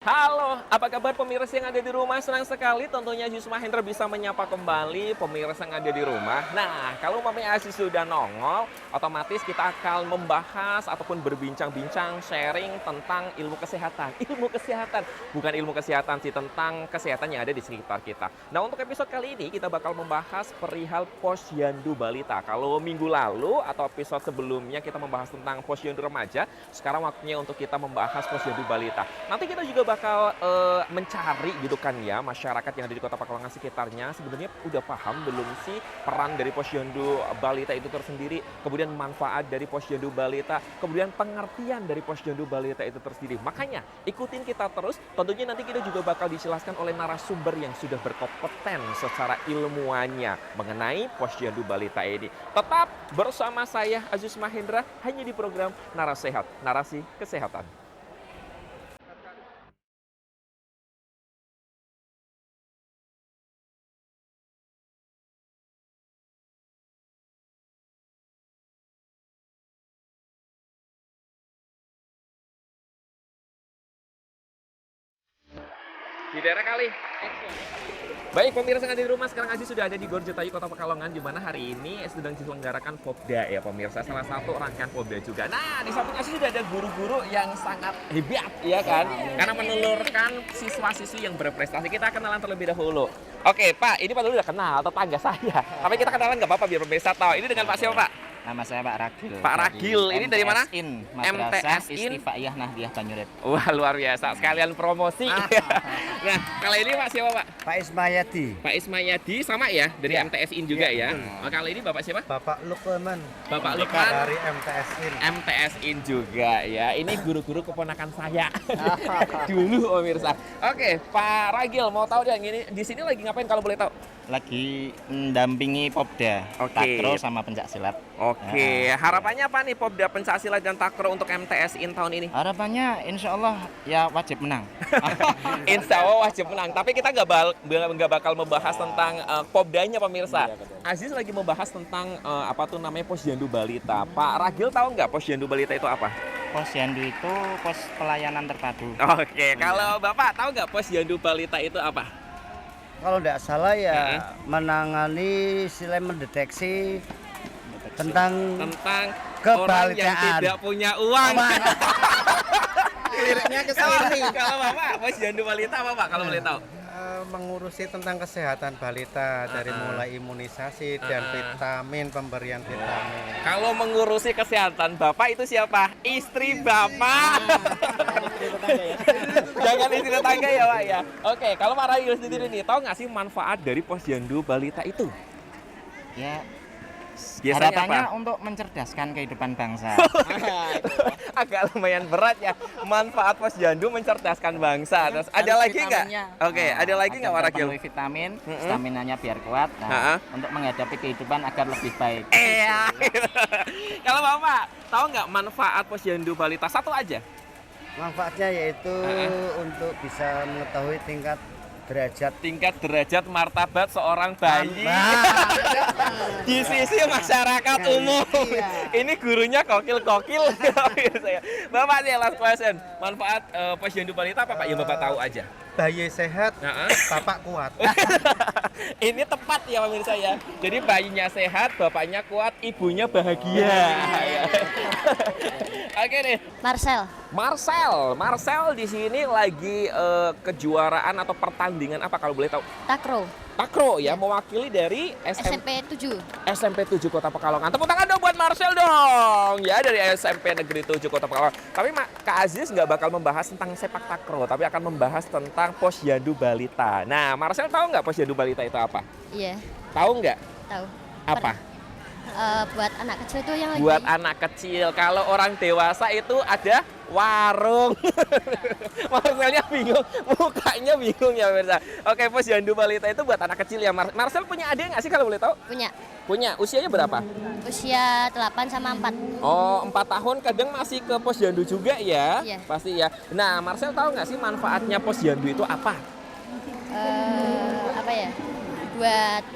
Halo, apa kabar pemirsa yang ada di rumah? Senang sekali tentunya Aziz Mahendra bisa menyapa kembali pemirsa yang ada di rumah. Nah, kalau umpamanya Aziz sudah nongol, otomatis kita akan membahas ataupun berbincang-bincang sharing tentang ilmu kesehatan. Ilmu kesehatan, bukan ilmu kesehatan sih, tentang kesehatan yang ada di sekitar kita. Nah, untuk episode kali ini kita bakal membahas perihal posyandu balita. Kalau minggu lalu atau episode sebelumnya kita membahas tentang posyandu remaja, sekarang waktunya untuk kita membahas posyandu balita. Nanti kita juga bakal mencari gitu kan ya, masyarakat yang ada di Kota Pekalongan sekitarnya sebenarnya udah paham belum sih peran dari posyandu balita itu tersendiri, kemudian manfaat dari posyandu balita, kemudian pengertian dari posyandu balita itu tersendiri. Makanya ikutin kita terus, tentunya nanti kita juga bakal dijelaskan oleh narasumber yang sudah berkompeten secara ilmuannya mengenai posyandu balita ini. Tetap bersama saya Aziz Mahendra hanya di program Narasehat, Narasi Kesehatan. Di daerah kali. Baik pemirsa yang ada di rumah, sekarang Aziz sudah ada di Gor Jatayu Kota Pekalongan, di mana hari ini sedang diselenggarakan Popda ya pemirsa, salah satu rangkaian Popda juga. Nah, di samping Aziz sudah ada guru-guru yang sangat hebat ya kan, karena menelurkan siswa-siswi yang berprestasi. Kita kenalan terlebih dahulu. Oke Pak, ini Pak dulu udah kenal, tetangga saya. Tapi kita kenalan nggak apa-apa biar pemirsa tahu. Ini dengan Pak siapa Pak? Nama saya Pak Ragil. Pak Ragil, ini dari mana? Madrasah MTS Istifaiyah Nahdiyah Banyurit. Wah, luar biasa. Sekalian promosi. Nah, kalau ini Pak siapa Pak? Pak Ismayadi. Pak Ismayadi sama ya, dari Ya. MTS-in juga ya. Betul. Oh, kalau ini Bapak siapa? Bapak Lukman. Bapak Lukman Dari MTS-in. MTS-in juga ya. Ini guru-guru keponakan saya. Dulu pemirsa. Oke, Pak Ragil mau tahu deh ini di sini lagi ngapain kalau boleh tahu? Lagi mendampingi Popda, Oke. Takro sama pencak silat. Oke, harapannya apa nih Popda Pencaksilat dan Takro untuk MTS-in tahun ini? Harapannya insya Allah ya wajib menang. Insya Allah wajib menang. Tapi kita nggak bakal membahas tentang Popdanya pemirsa. Aziz lagi membahas tentang apa tuh namanya posyandu balita. Pak Ragil tahu nggak posyandu balita itu apa? Posyandu itu pos pelayanan terpadu. Oke, kalau Bapak tahu nggak posyandu balita itu apa? Kalau tidak salah ya menangani selain mendeteksi tentang Tentang orang yang kebalitaan. tidak punya uang. Liriknya ke Kalau Bapak posyandu balita apa Pak kalau boleh tahu? mengurusi tentang kesehatan balita dari mulai imunisasi dan vitamin, pemberian vitamin. Kalau mengurusi kesehatan Bapak itu siapa? Istri Bapak. Jangan istri tetangga ya Pak ya. Oke, kalau Pak Ragil sendiri nih, tahu nggak sih manfaat dari posyandu balita itu? Ya, Biasanya harapannya apa? untuk mencerdaskan kehidupan bangsa. Agak lumayan berat ya. Manfaat posyandu mencerdaskan bangsa. Terus ada lagi nggak? Oke, ada lagi nggak Pak Ragil? Terpenuhi vitamin, staminanya biar kuat. Nah, untuk menghadapi kehidupan agar lebih baik. Kalau Bapak tahu nggak manfaat posyandu balita? Satu aja. Manfaatnya yaitu untuk bisa mengetahui tingkat Derajat martabat seorang bayi di sisi masyarakat umum. Ini gurunya kokil-kokil. Bapak nih last question. Manfaat posyandu balita apa Pak yang Bapak tahu aja? bayi sehat, bapak kuat. Ini tepat ya pemirsa ya. Jadi bayinya sehat, bapaknya kuat, ibunya bahagia. Oke nih. Marcel di sini lagi kejuaraan atau pertandingan apa kalau boleh tahu? Takro ya, mewakili dari SMP 7. SMP 7 Kota Pekalongan. Tepuk tangan dong buat Marcel dong. Ya dari SMP Negeri 7 Kota Pekalongan. Tapi Kak Aziz nggak bakal membahas tentang sepak takraw, tapi akan membahas tentang posyandu balita. Nah, Marcel tahu nggak posyandu balita itu apa? Iya, Tahu nggak? tahu. Apa? Buat anak kecil itu yang Buat lagi anak kecil. Kalau orang dewasa itu ada warung. Marcelnya bingung, mukanya bingung ya pemirsa. Oke, posyandu balita itu buat anak kecil ya. Marcel punya adik nggak sih kalau boleh tahu? Punya. Usianya berapa? usia 8 sama 4. Oh, 4 tahun kadang masih ke posyandu juga ya? Iya. Pasti ya. Nah, Marcel tahu nggak sih manfaatnya posyandu itu apa? Apa ya?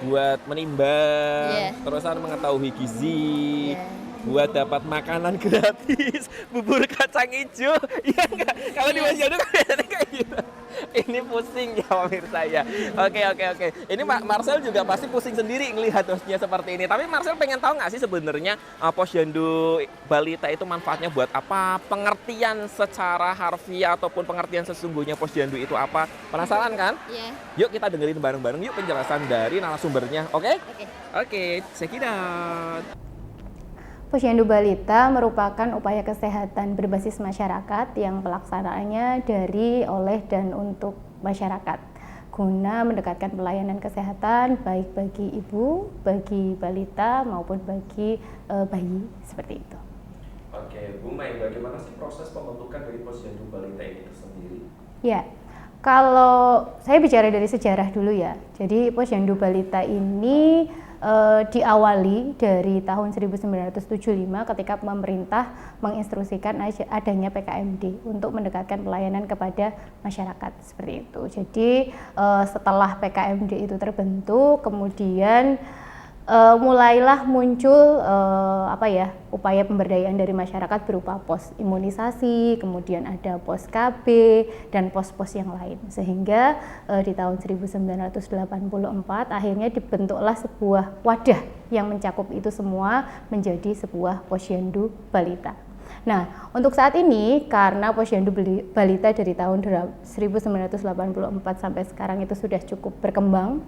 Buat menimbang, Iya. terusan mengetahui gizi. Iya. buat dapat makanan gratis, bubur kacang hijau. Iya enggak? Kalau di Posyandu kan biasanya kayak gitu. Ini pusing ya pemirsa ya. Oke. Ini Pak Marcel juga pasti pusing sendiri ngelihat hostnya seperti ini. Tapi Marcel pengen tahu nggak sih sebenarnya Posyandu Balita itu manfaatnya buat apa? Pengertian secara harfiah ataupun pengertian sesungguhnya Posyandu itu apa? Penasaran kan? Iya. Yuk kita dengerin bareng-bareng yuk penjelasan dari narasumbernya. Oke? Oke, check it out. Posyandu Balita merupakan upaya kesehatan berbasis masyarakat yang pelaksanaannya dari, oleh, dan untuk masyarakat guna mendekatkan pelayanan kesehatan baik bagi ibu, bagi balita maupun bagi bayi seperti itu. Oke, Bu Mai, bagaimana sih proses pembentukan dari Posyandu Balita ini sendiri? Ya, kalau saya bicara dari sejarah dulu ya, jadi Posyandu Balita ini diawali dari tahun 1975 ketika pemerintah menginstruksikan adanya PKMD untuk mendekatkan pelayanan kepada masyarakat seperti itu. Jadi setelah PKMD itu terbentuk, kemudian mulailah muncul upaya pemberdayaan dari masyarakat berupa pos imunisasi, kemudian ada pos KB dan pos-pos yang lain, sehingga di tahun 1984 akhirnya dibentuklah sebuah wadah yang mencakup itu semua menjadi sebuah Posyandu Balita. Nah, untuk saat ini karena Posyandu Balita dari tahun 1984 sampai sekarang itu sudah cukup berkembang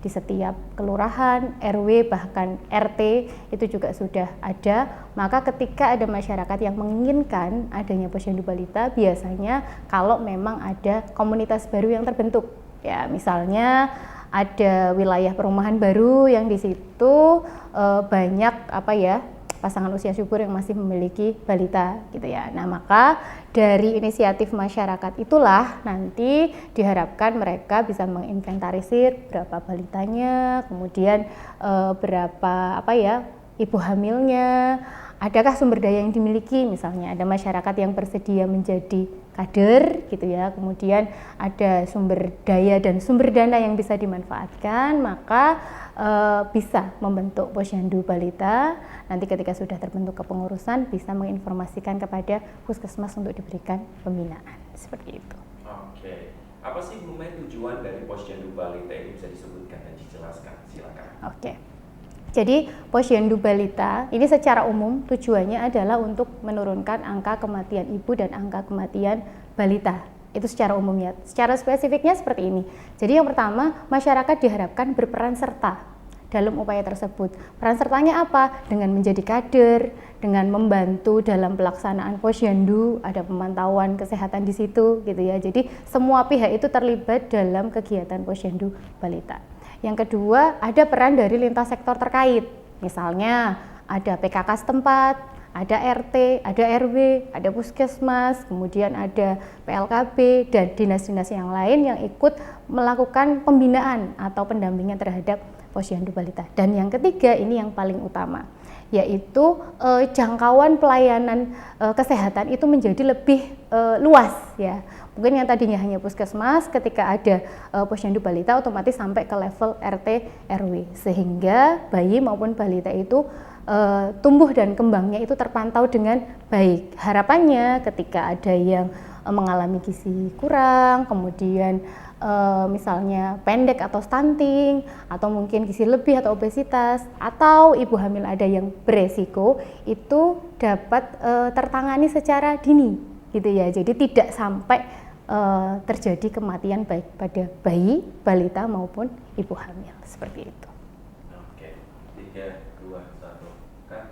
di setiap kelurahan, RW, bahkan RT itu juga sudah ada. Maka ketika ada masyarakat yang menginginkan adanya Posyandu Balita, biasanya kalau memang ada komunitas baru yang terbentuk, ya misalnya ada wilayah perumahan baru yang di situ banyak pasangan usia subur yang masih memiliki balita gitu ya. Nah, maka dari inisiatif masyarakat itulah nanti diharapkan mereka bisa menginventarisir berapa balitanya, kemudian berapa ibu hamilnya, adakah sumber daya yang dimiliki, misalnya ada masyarakat yang bersedia menjadi kader gitu ya, kemudian ada sumber daya dan sumber dana yang bisa dimanfaatkan, maka bisa membentuk Posyandu Balita. Nanti ketika sudah terbentuk kepengurusan bisa menginformasikan kepada puskesmas untuk diberikan pembinaan seperti itu. Oke, apa sih Bu Mai tujuan dari Posyandu Balita ini, bisa disebutkan dan dijelaskan? Silakan. Oke. Jadi Posyandu Balita ini secara umum tujuannya adalah untuk menurunkan angka kematian ibu dan angka kematian balita. Itu secara umumnya. Secara spesifiknya seperti ini. Jadi yang pertama, masyarakat diharapkan berperan serta dalam upaya tersebut. Peran sertanya apa? Dengan menjadi kader, dengan membantu dalam pelaksanaan Posyandu, ada pemantauan kesehatan di situ gitu ya. Jadi semua pihak itu terlibat dalam kegiatan Posyandu Balita. Yang kedua, ada peran dari lintas sektor terkait. Misalnya ada PKK setempat, ada RT, ada RW, ada puskesmas, kemudian ada PLKB dan dinas-dinas yang lain yang ikut melakukan pembinaan atau pendampingan terhadap Posyandu Balita. Dan yang ketiga, ini yang paling utama, yaitu jangkauan pelayanan kesehatan itu menjadi lebih luas ya. Mungkin yang tadinya hanya puskesmas, ketika ada Posyandu Balita otomatis sampai ke level RT RW, sehingga bayi maupun balita itu tumbuh dan kembangnya itu terpantau dengan baik. Harapannya ketika ada yang mengalami gizi kurang, kemudian misalnya pendek atau stunting, atau mungkin gizi lebih atau obesitas, atau ibu hamil ada yang beresiko, itu dapat tertangani secara dini gitu ya. Jadi tidak sampai terjadi kematian baik pada bayi, balita maupun ibu hamil seperti itu. Oke, 3, 2, 1, kan?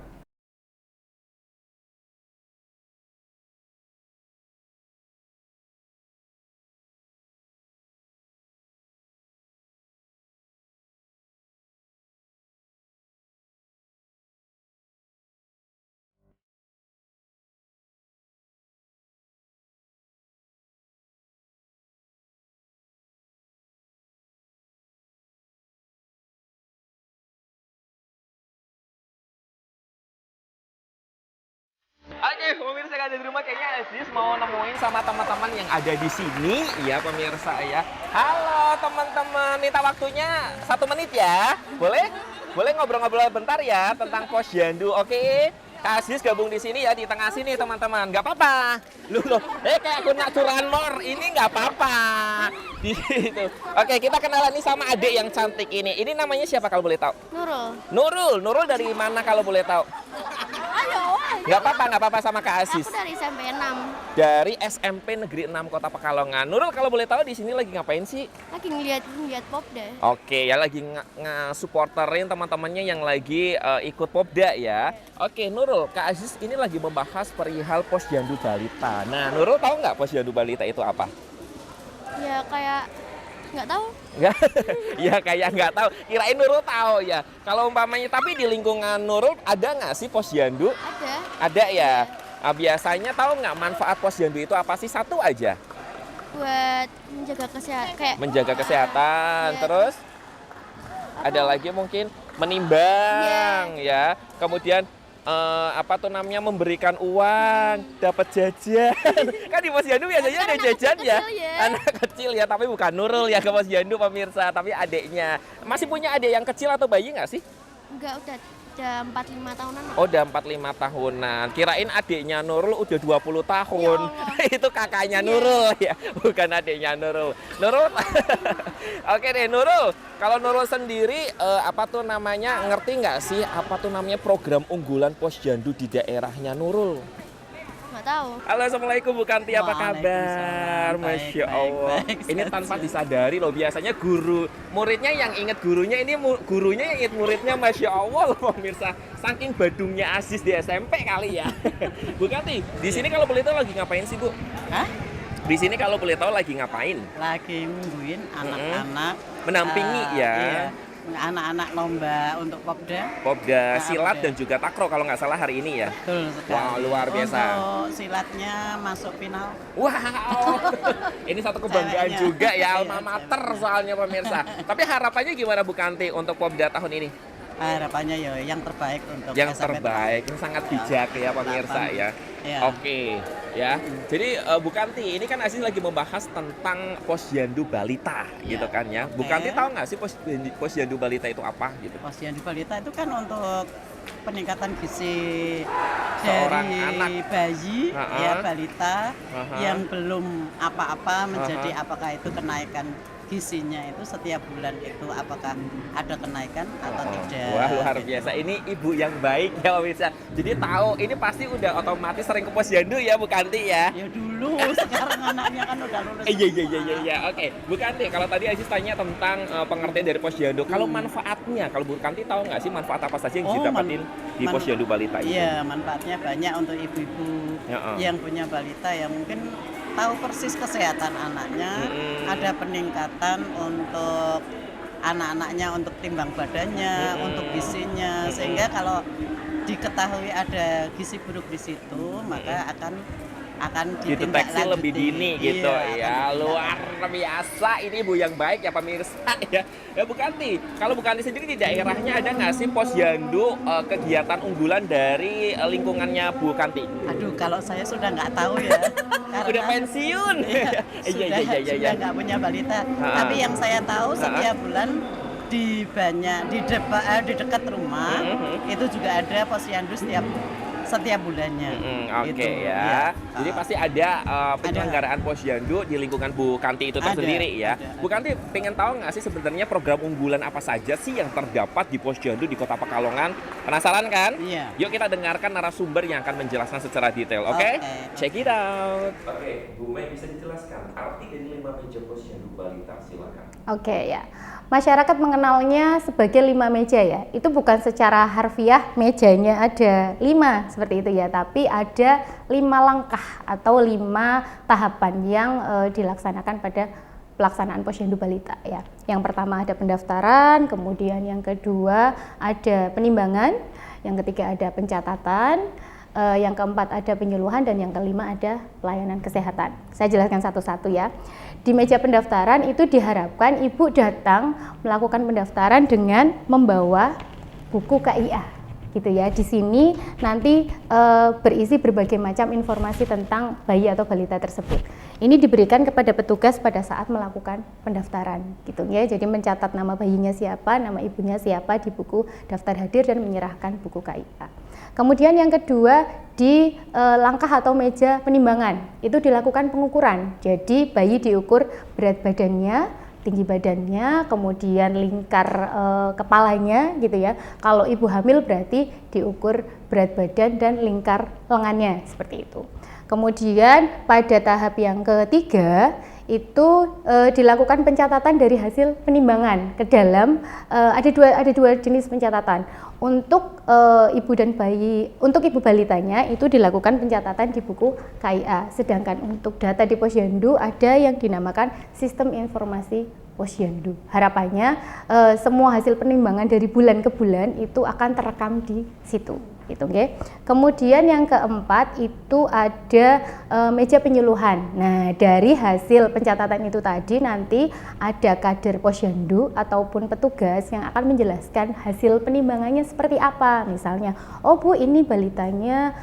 Oke, pemirsa yang ada di rumah, kayaknya Aziz mau nemuin sama teman-teman yang ada di sini, ya pemirsa ya. Halo teman-teman, minta waktunya 1 menit ya, boleh? Boleh ngobrol-ngobrol bentar ya tentang Posyandu, oke? Kak Aziz gabung di sini ya, di tengah sini teman-teman. Nggak apa-apa. Loh. Kayak aku nak curanmor, ini nggak apa-apa. Gitu. Oke, kita kenalan nih sama adik yang cantik ini. Ini namanya siapa kalau boleh tahu? Nurul dari mana kalau boleh tahu? Nggak apa-apa sama Kak Aziz. Aku dari SMP 6. Dari SMP Negeri 6 Kota Pekalongan. Nurul kalau boleh tahu di sini lagi ngapain sih? Lagi ngeliat Popda. Oke, ya lagi nge-supporterin teman-temannya yang lagi ikut Popda ya. Oke, Nurul, Kak Aziz ini lagi membahas perihal Posyandu Balita. Nah, Nurul tahu nggak Posyandu Balita itu apa? Ya kayak nggak tahu. Nggak? Ya kayak nggak tahu. Kirain Nurul tahu ya. Kalau umpamanya, tapi di lingkungan Nurul ada nggak sih Posyandu? Ada. Ada ya. Nah, biasanya tahu nggak manfaat Posyandu itu apa sih? Satu aja. Buat menjaga kesehatan. Kayak Menjaga kesehatan. Iya. Terus ada lagi mungkin menimbang ya. Kemudian apa tuh namanya, memberikan uang, dapat jajan. Kan di Posyandu biasanya ada jajan ya. Anak kecil ya, tapi bukan Nurul ya ke Posyandu pemirsa, tapi adiknya. Masih punya adik yang kecil atau bayi nggak sih? Enggak, udah 45 tahunan. Oh, udah 45 tahunan. Kirain adiknya Nurul udah 20 tahun. Ya Itu kakaknya Nurul ya, bukan adiknya Nurul. Nurul. Oke deh, Nurul. Kalau Nurul sendiri apa tuh namanya, ngerti nggak sih apa tuh namanya program unggulan Posyandu di daerahnya Nurul? Nggak tahu. Halo, assalamualaikum Bu Kanti, apa kabar? Waalaikumsalam. Masya Baik, Allah. baik, Ini baik. tanpa disadari loh, biasanya guru muridnya yang inget gurunya, ini gurunya yang inget muridnya. Masya Allah loh pemirsa. Saking badungnya Aziz di SMP kali ya. Bu Kanti, di sini kalau boleh tahu lagi ngapain sih Bu? Hah? Di sini kalau boleh tahu lagi ngapain? Lagi nungguin anak-anak Menampingi ya. iya, anak-anak lomba untuk Popda. Popda, Nah, silat Popda. dan juga takraw kalau nggak salah hari ini ya. Betul sekali. Wah, luar biasa. Untuk silatnya masuk final. Wow, ini satu kebanggaan Ceweknya. juga ya, Iya, alma mater ceweknya. soalnya pemirsa. Tapi harapannya gimana Bu Kanti untuk Popda tahun ini? Harapannya ya yang terbaik untuk Yang SMP terbaik, ini sangat bijak ya pemirsa ya. Ya. Oke, ya. Jadi Bu Kanti, ini kan Aziz lagi membahas tentang Posyandu Balita Ya, gitu kan ya. Bu oke. Kanti tahu nggak sih Posyandu Balita itu apa gitu? Posyandu Balita itu kan untuk peningkatan gizi Seorang dari anak. bayi Ha-ha. ya balita Ha-ha. yang belum apa-apa menjadi Ha-ha. apakah itu kenaikan gizinya itu setiap bulan itu apakah ada kenaikan atau tidak. Wah, luar gitu. biasa. Ini ibu yang baik ya pemirsa. Jadi tahu, ini pasti udah otomatis sering ke Posyandu ya Bu Kanti ya. Ya dulu, sekarang anaknya kan udah lulus. Iya. Oke, Bu Kanti, kalau tadi Aziz tanya tentang pengertian dari Posyandu, kalau manfaatnya, kalau Bu Kanti tahu nggak sih manfaat apa saja yang Oh, didapatin di Posyandu Balita itu? Iya, manfaatnya banyak untuk ibu-ibu Ya, yang punya balita yang mungkin tahu persis kesehatan anaknya, ada peningkatan untuk anak-anaknya, untuk timbang badannya, untuk gizinya, sehingga kalau diketahui ada gizi buruk di situ, maka akan Dideteksi lebih dini gitu ya. akan Luar biasa, ini Bu yang baik ya pemirsa ya. Ya Bu Kanti, kalau Bu Kanti sendiri di daerahnya ada nggak sih Posyandu kegiatan unggulan dari lingkungannya Bu Kanti? Aduh, kalau saya sudah nggak tahu ya. Udah pensiun. Sudah nggak punya balita. Tapi yang saya tahu setiap bulan di dekat rumah itu juga ada Posyandu setiap bulannya. Oke Gitu, ya. iya. Jadi pasti ada penyelenggaraan Posyandu di lingkungan Bu Kanti itu Ada, tersendiri ya. ada. Bu Kanti pengen tahu nggak sih sebenarnya program unggulan apa saja sih yang terdapat di Posyandu di Kota Pekalongan? Penasaran kan? Iya. Yuk kita dengarkan narasumber yang akan menjelaskan secara detail, oke? Oke. Check it out. Oke, Bu Mei bisa dijelaskan arti dari 5 meja Posyandu Balita, silakan. Oke ya, masyarakat mengenalnya sebagai 5 meja ya. Itu bukan secara harfiah mejanya ada 5 seperti itu ya, tapi ada 5 langkah atau 5 tahapan yang dilaksanakan pada pelaksanaan Posyandu Balita ya. Yang pertama ada pendaftaran, kemudian yang kedua ada penimbangan, yang ketiga ada pencatatan, yang keempat ada penyuluhan, dan yang kelima ada pelayanan kesehatan. Saya jelaskan satu-satu ya. Di meja pendaftaran itu diharapkan ibu datang melakukan pendaftaran dengan membawa buku KIA gitu ya. Di sini nanti berisi berbagai macam informasi tentang bayi atau balita tersebut. Ini diberikan kepada petugas pada saat melakukan pendaftaran gitu ya. Jadi mencatat nama bayinya siapa, nama ibunya siapa di buku daftar hadir dan menyerahkan buku KIA. Kemudian yang kedua di langkah atau meja penimbangan itu dilakukan pengukuran. Jadi bayi diukur berat badannya, tinggi badannya, kemudian lingkar kepalanya gitu ya. Kalau ibu hamil berarti diukur berat badan dan lingkar lengannya seperti itu. Kemudian pada tahap yang ketiga itu dilakukan pencatatan dari hasil penimbangan ke dalam ada dua jenis pencatatan. Untuk ibu dan bayi, untuk ibu balitanya itu dilakukan pencatatan di buku KIA. Sedangkan untuk data di Posyandu ada yang dinamakan sistem informasi Posyandu. Harapannya semua hasil penimbangan dari bulan ke bulan itu akan terekam di situ. Gitu, okay. Kemudian yang keempat itu ada meja penyuluhan. Nah, dari hasil pencatatan itu tadi nanti ada kader Posyandu ataupun petugas yang akan menjelaskan hasil penimbangannya seperti apa. Misalnya, oh Bu, ini balitanya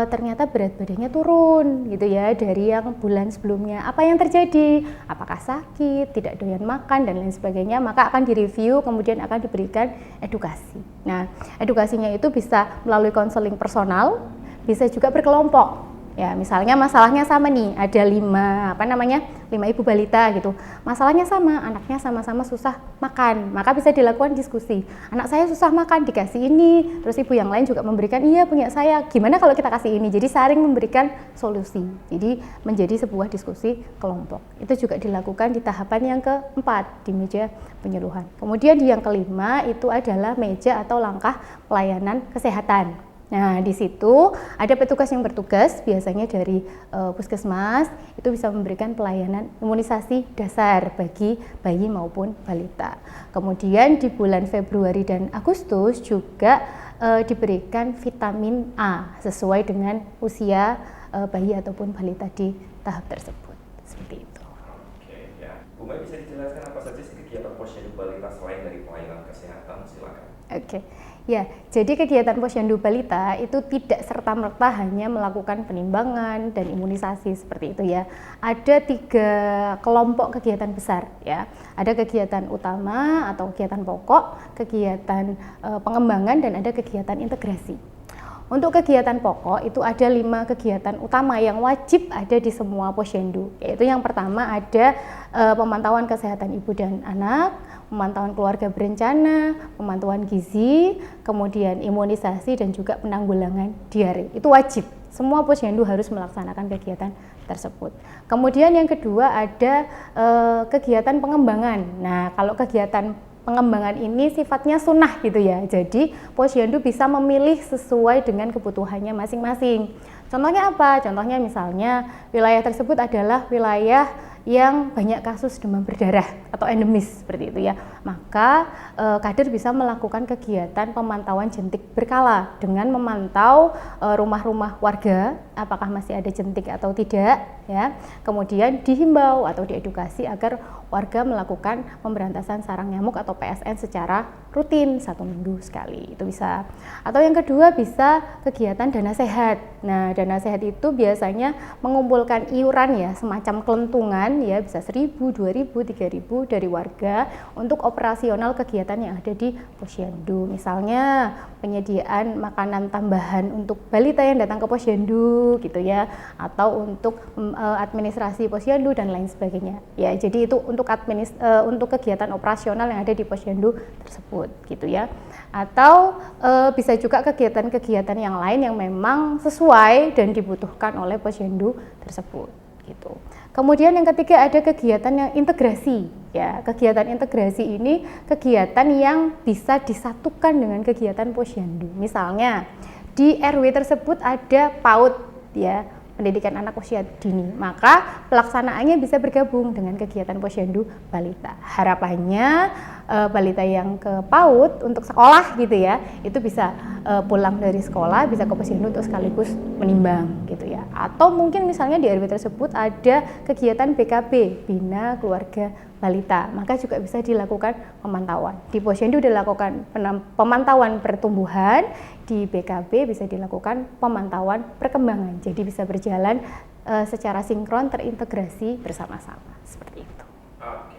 ternyata berat badannya turun gitu ya dari yang bulan sebelumnya. Apa yang terjadi? Apakah sakit, tidak doyan makan dan lain sebagainya? Maka akan direview, kemudian akan diberikan edukasi. Nah, edukasinya itu bisa melalui konseling personal, bisa juga berkelompok. Ya, misalnya masalahnya sama nih, ada 5 ibu balita gitu. Masalahnya sama, anaknya sama-sama susah makan. Maka bisa dilakukan diskusi. Anak saya susah makan, dikasih ini. Terus ibu yang lain juga memberikan, iya punya saya. Gimana kalau kita kasih ini? Jadi saling memberikan solusi. Jadi menjadi sebuah diskusi kelompok. Itu juga dilakukan di tahapan yang keempat di meja penyuluhan. Kemudian di yang kelima itu adalah meja atau langkah pelayanan kesehatan. Nah, di situ ada petugas yang bertugas, biasanya dari puskesmas, itu bisa memberikan pelayanan imunisasi dasar bagi bayi maupun balita. Kemudian di bulan Februari dan Agustus juga diberikan vitamin A sesuai dengan usia bayi ataupun balita di tahap tersebut. Seperti itu. Oke, ya. Bu Mai, bisa dijelaskan apa saja sih kegiatan Posyandu Balita selain dari pelayanan kesehatan? Silakan. Oke. Ya, jadi kegiatan Posyandu Balita itu tidak serta-merta hanya melakukan penimbangan dan imunisasi seperti itu ya. Ada 3 kelompok kegiatan besar ya. Ada kegiatan utama atau kegiatan pokok, kegiatan pengembangan, dan ada kegiatan integrasi. Untuk kegiatan pokok itu ada 5 kegiatan utama yang wajib ada di semua Posyandu. Yaitu yang pertama ada pemantauan kesehatan ibu dan anak, pemantauan keluarga berencana, pemantauan gizi, kemudian imunisasi dan juga penanggulangan diare. Itu wajib. Semua Posyandu harus melaksanakan kegiatan tersebut. Kemudian yang kedua ada kegiatan pengembangan. Nah, kalau kegiatan pengembangan ini sifatnya sunnah gitu ya. Jadi Posyandu bisa memilih sesuai dengan kebutuhannya masing-masing. Contohnya apa? Contohnya misalnya wilayah tersebut adalah wilayah yang banyak kasus demam berdarah atau endemis seperti itu ya. Maka kader bisa melakukan kegiatan pemantauan jentik berkala dengan memantau rumah-rumah warga apakah masih ada jentik atau tidak ya. Kemudian dihimbau atau diedukasi agar warga melakukan pemberantasan sarang nyamuk atau PSN secara rutin 1 minggu sekali. Itu bisa. Atau yang kedua bisa kegiatan dana sehat. Nah, dana sehat itu biasanya mengumpulkan iuran ya, semacam kelentungan ya, bisa 1.000, 2.000, 3.000 dari warga untuk operasional kegiatan yang ada di Posyandu. Misalnya penyediaan makanan tambahan untuk balita yang datang ke Posyandu gitu ya, atau untuk administrasi Posyandu dan lain sebagainya. Ya, jadi itu untuk kegiatan operasional yang ada di Posyandu tersebut gitu ya. Atau bisa juga kegiatan-kegiatan yang lain yang memang sesuai dan dibutuhkan oleh Posyandu tersebut gitu. Kemudian yang ketiga ada kegiatan yang integrasi ya. Kegiatan integrasi ini kegiatan yang bisa disatukan dengan kegiatan Posyandu. Misalnya di RW tersebut ada PAUD ya, pendidikan anak usia dini, maka pelaksanaannya bisa bergabung dengan kegiatan Posyandu Balita. Harapannya balita yang ke PAUD untuk sekolah gitu ya, itu bisa pulang dari sekolah bisa ke Posyandu untuk sekaligus menimbang gitu ya. Atau mungkin misalnya di RW tersebut ada kegiatan BKB, Bina Keluarga Balita, maka juga bisa dilakukan pemantauan. Di Posyandu dilakukan pemantauan pertumbuhan, di BKB bisa dilakukan pemantauan perkembangan. Jadi bisa berjalan secara sinkron terintegrasi bersama-sama seperti itu. Oke.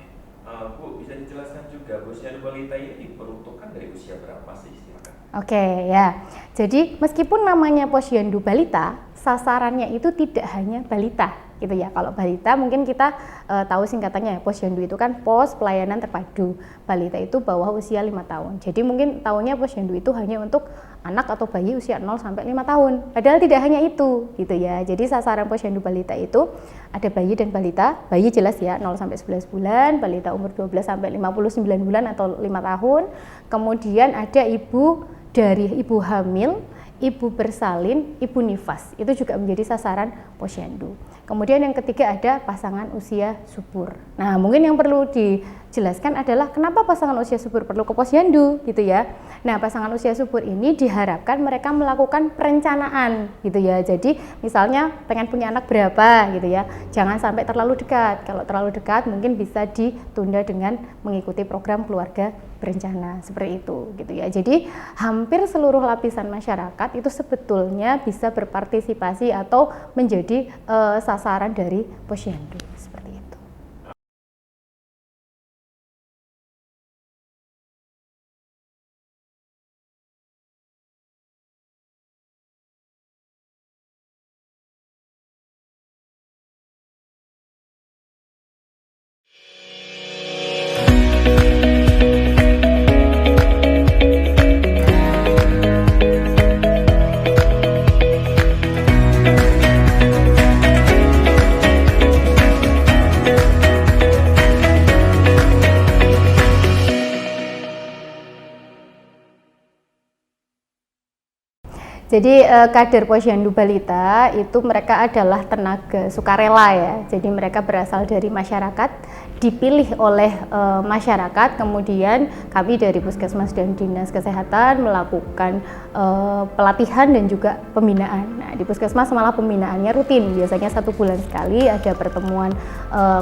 Bu, bisa dijelaskan juga posyandu balita ini diperuntukkan dari usia berapa sih? Silakan. Oke ya, jadi meskipun namanya posyandu balita, sasarannya itu tidak hanya balita gitu ya. Kalau balita mungkin kita tahu singkatannya ya, posyandu itu kan pos pelayanan terpadu. Balita itu bawah usia 5 tahun. Jadi mungkin tahunya posyandu itu hanya untuk anak atau bayi usia 0 sampai 5 tahun. Padahal tidak hanya itu gitu ya. Jadi sasaran posyandu balita itu ada bayi dan balita. Bayi jelas ya 0 sampai 11 bulan, balita umur 12 sampai 59 bulan atau 5 tahun. Kemudian ada ibu dari ibu hamil, ibu bersalin, ibu nifas. Itu juga menjadi sasaran posyandu. Kemudian yang ketiga ada pasangan usia subur. Nah, mungkin yang perlu dijelaskan adalah kenapa pasangan usia subur perlu ke posyandu gitu ya. Nah, pasangan usia subur ini diharapkan mereka melakukan perencanaan gitu ya. Jadi misalnya pengen punya anak berapa gitu ya. Jangan sampai terlalu dekat. Kalau terlalu dekat mungkin bisa ditunda dengan mengikuti program keluarga berencana seperti itu gitu ya. Jadi hampir seluruh lapisan masyarakat itu sebetulnya bisa berpartisipasi atau menjadi sasaran dari posyandu seperti itu. Jadi kader posyandu balita itu mereka adalah tenaga sukarela ya. Jadi mereka berasal dari masyarakat, dipilih oleh masyarakat, kemudian kami dari Puskesmas dan Dinas Kesehatan melakukan pelatihan dan juga pembinaan. Nah, di Puskesmas malah pembinaannya rutin, biasanya 1 bulan sekali ada pertemuan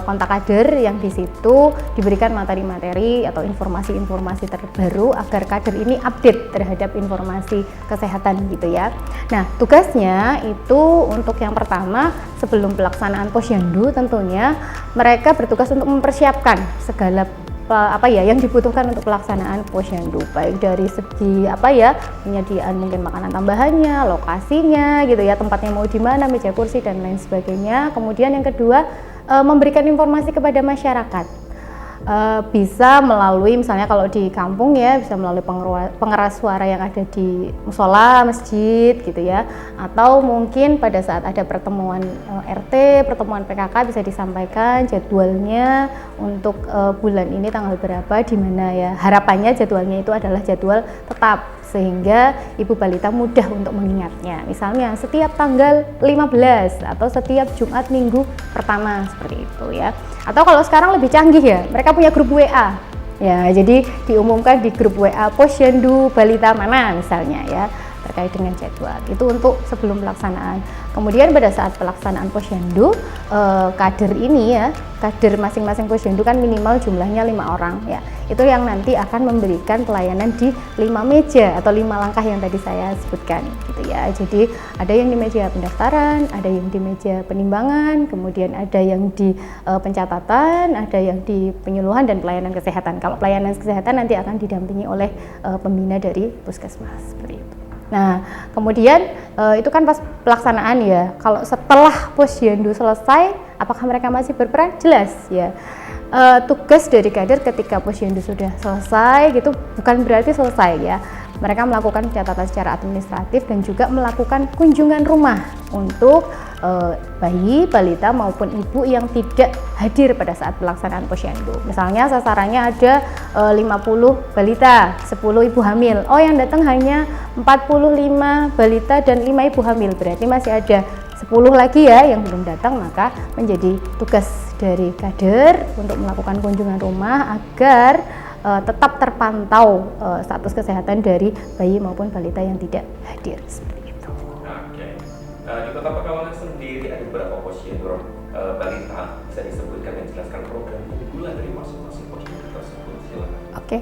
kontak kader yang di situ diberikan materi-materi atau informasi-informasi terbaru agar kader ini update terhadap informasi kesehatan gitu ya. Nah, tugasnya itu untuk yang pertama sebelum pelaksanaan posyandu tentunya mereka bertugas untuk mempersiapkan segala apa ya yang dibutuhkan untuk pelaksanaan posyandu, baik dari segi apa ya penyediaan mungkin makanan tambahannya, lokasinya gitu ya, tempatnya mau di mana, meja kursi dan lain sebagainya. Kemudian yang kedua memberikan informasi kepada masyarakat. Bisa melalui misalnya kalau di kampung ya bisa melalui pengeras suara yang ada di musola, masjid gitu ya, atau mungkin pada saat ada pertemuan RT, pertemuan PKK bisa disampaikan jadwalnya untuk bulan ini tanggal berapa di mana ya. Harapannya jadwalnya itu adalah jadwal tetap sehingga ibu balita mudah untuk mengingatnya. Misalnya setiap tanggal 15 atau setiap Jumat minggu pertama seperti itu ya. Atau kalau sekarang lebih canggih ya, mereka punya grup WA. Ya, jadi diumumkan di grup WA posyandu balita mana misalnya ya, terkait dengan jadwal. Itu untuk sebelum pelaksanaan. Kemudian pada saat pelaksanaan posyandu, kader ini ya, kader masing-masing posyandu kan minimal jumlahnya 5 orang ya. Itu yang nanti akan memberikan pelayanan di 5 meja atau 5 langkah yang tadi saya sebutkan gitu ya. Jadi ada yang di meja pendaftaran, ada yang di meja penimbangan, kemudian ada yang di pencatatan, ada yang di penyuluhan dan pelayanan kesehatan. Kalau pelayanan kesehatan nanti akan didampingi oleh pembina dari Puskesmas seperti itu. Nah, kemudian itu kan pas pelaksanaan ya. Kalau setelah posyandu selesai, apakah mereka masih berperan? Jelas ya. Tugas dari kader ketika posyandu sudah selesai gitu bukan berarti selesai ya. Mereka melakukan catatan secara administratif dan juga melakukan kunjungan rumah untuk bayi, balita maupun ibu yang tidak hadir pada saat pelaksanaan posyandu. Misalnya sasarannya ada 50 balita, 10 ibu hamil. Oh, yang datang hanya 45 balita dan 5 ibu hamil. Berarti masih ada 10 lagi ya yang belum datang, maka menjadi tugas dari kader untuk melakukan kunjungan rumah agar tetap terpantau status kesehatan dari bayi maupun balita yang tidak hadir seperti itu. Oke. Di Kota Pekalongan sendiri ada berapa posyandu balita? Bisa disebutkan dan jelaskan program unggulan dari masing-masing posyandu tersebut? Silakan. Oke.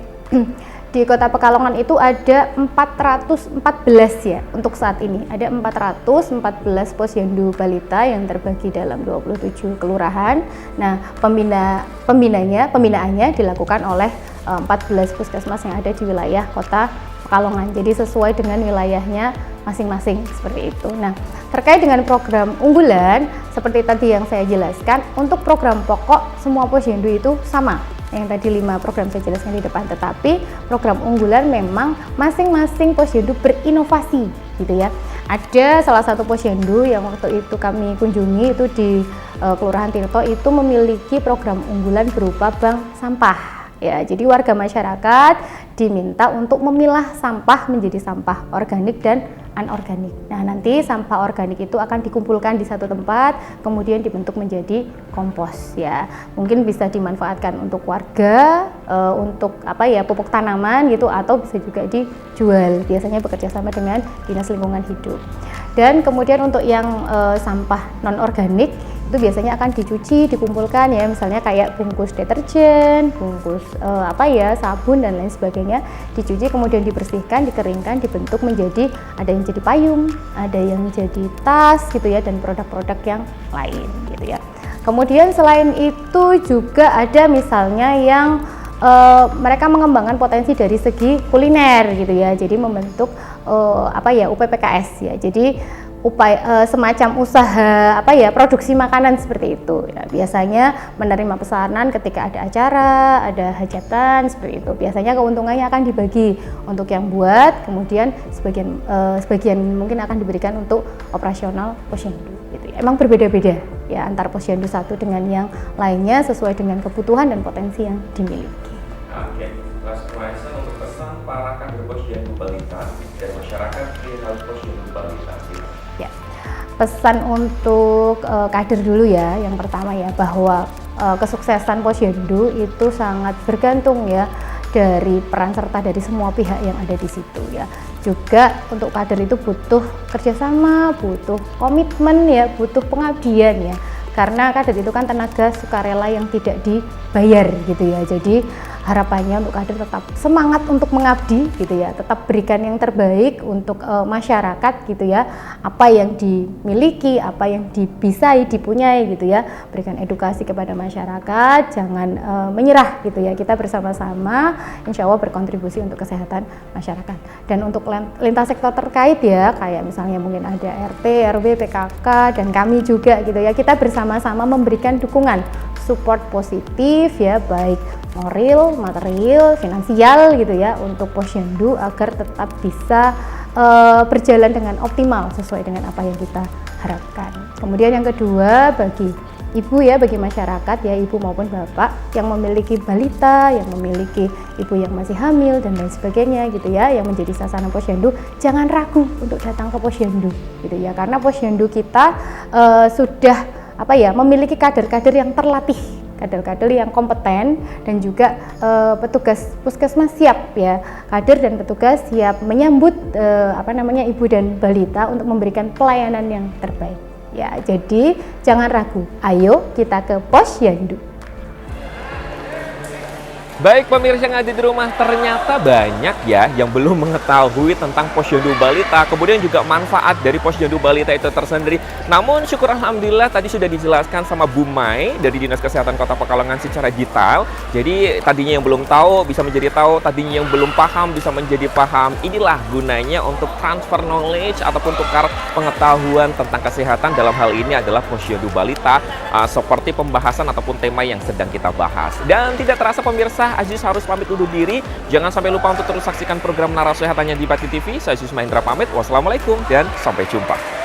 di Kota Pekalongan itu ada 414 ya untuk saat ini. Ada 414 posyandu balita yang terbagi dalam 27 kelurahan. Nah, pembinaannya dilakukan oleh 14 puskesmas yang ada di wilayah Kota Pekalongan. Jadi sesuai dengan wilayahnya masing-masing seperti itu. Nah, terkait dengan program unggulan seperti tadi yang saya jelaskan, untuk program pokok semua posyandu itu sama. Yang tadi 5 program saya jelaskan di depan, tetapi program unggulan memang masing-masing posyandu berinovasi gitu ya. Ada salah satu posyandu yang waktu itu kami kunjungi itu di Kelurahan Tirto itu memiliki program unggulan berupa bank sampah. Ya, jadi warga masyarakat diminta untuk memilah sampah menjadi sampah organik dan anorganik. Nah, nanti sampah organik itu akan dikumpulkan di satu tempat, kemudian dibentuk menjadi kompos ya. Mungkin bisa dimanfaatkan untuk warga, untuk pupuk tanaman gitu, atau bisa juga dijual. Biasanya bekerja sama dengan Dinas Lingkungan Hidup. Dan kemudian untuk yang sampah non organik itu biasanya akan dicuci, dikumpulkan ya, misalnya kayak bungkus deterjen, bungkus sabun dan lain sebagainya, dicuci kemudian dibersihkan, dikeringkan, dibentuk menjadi, ada yang jadi payung, ada yang jadi tas gitu ya, dan produk-produk yang lain gitu ya. Kemudian selain itu juga ada misalnya yang mereka mengembangkan potensi dari segi kuliner gitu ya, jadi membentuk UPPKS ya, jadi semacam usaha produksi makanan seperti itu ya. Biasanya menerima pesanan ketika ada acara, ada hajatan seperti itu. Biasanya keuntungannya akan dibagi untuk yang buat, kemudian sebagian mungkin akan diberikan untuk operasional posyandu gitu ya. Emang berbeda-beda ya antar posyandu satu dengan yang lainnya sesuai dengan kebutuhan dan potensi yang dimiliki. Oke, last question untuk pesan para kader posyandu balita dan masyarakat perihal posyandu balita. Ya, pesan untuk kader dulu ya, yang pertama ya, bahwa kesuksesan posyandu itu sangat bergantung ya dari peran serta dari semua pihak yang ada di situ ya. Juga untuk kader itu butuh kerjasama, butuh komitmen ya, butuh pengabdian ya. Karena kader itu kan tenaga sukarela yang tidak dibayar gitu ya. Jadi harapannya untuk kader tetap semangat untuk mengabdi gitu ya, tetap berikan yang terbaik untuk masyarakat gitu ya, apa yang dimiliki, apa yang dibisai, dipunyai gitu ya, berikan edukasi kepada masyarakat, jangan menyerah gitu ya, kita bersama-sama insya Allah berkontribusi untuk kesehatan masyarakat. Dan untuk lintas sektor terkait ya, kayak misalnya mungkin ada RT, RW, PKK, dan kami juga gitu ya, kita bersama-sama memberikan dukungan, support positif ya, baik moral, material, finansial gitu ya, untuk posyandu agar tetap bisa berjalan dengan optimal sesuai dengan apa yang kita harapkan. Kemudian yang kedua, bagi ibu ya, bagi masyarakat ya, ibu maupun bapak yang memiliki balita, yang memiliki ibu yang masih hamil dan lain sebagainya gitu ya, yang menjadi sasaran posyandu, jangan ragu untuk datang ke posyandu gitu ya, karena posyandu kita sudah memiliki kader-kader yang terlatih, kader-kader yang kompeten, dan juga petugas puskesmas siap ya, kader dan petugas siap menyambut ibu dan balita untuk memberikan pelayanan yang terbaik ya. Jadi jangan ragu, ayo kita ke posyandu. Baik pemirsa yang ada di rumah, ternyata banyak ya yang belum mengetahui tentang posyandu balita, kemudian juga manfaat dari posyandu balita itu tersendiri. Namun syukur alhamdulillah tadi sudah dijelaskan sama Bu Mai dari Dinas Kesehatan Kota Pekalongan secara detail. Jadi tadinya yang belum tahu bisa menjadi tahu, tadinya yang belum paham bisa menjadi paham. Inilah gunanya untuk transfer knowledge ataupun tukar pengetahuan tentang kesehatan, dalam hal ini adalah posyandu balita, seperti pembahasan ataupun tema yang sedang kita bahas. Dan tidak terasa pemirsa, Aziz harus pamit undur diri. Jangan sampai lupa untuk terus saksikan program Narasehatannya di Pati TV. Saya Aziz Mahendra pamit. Wassalamualaikum dan sampai jumpa.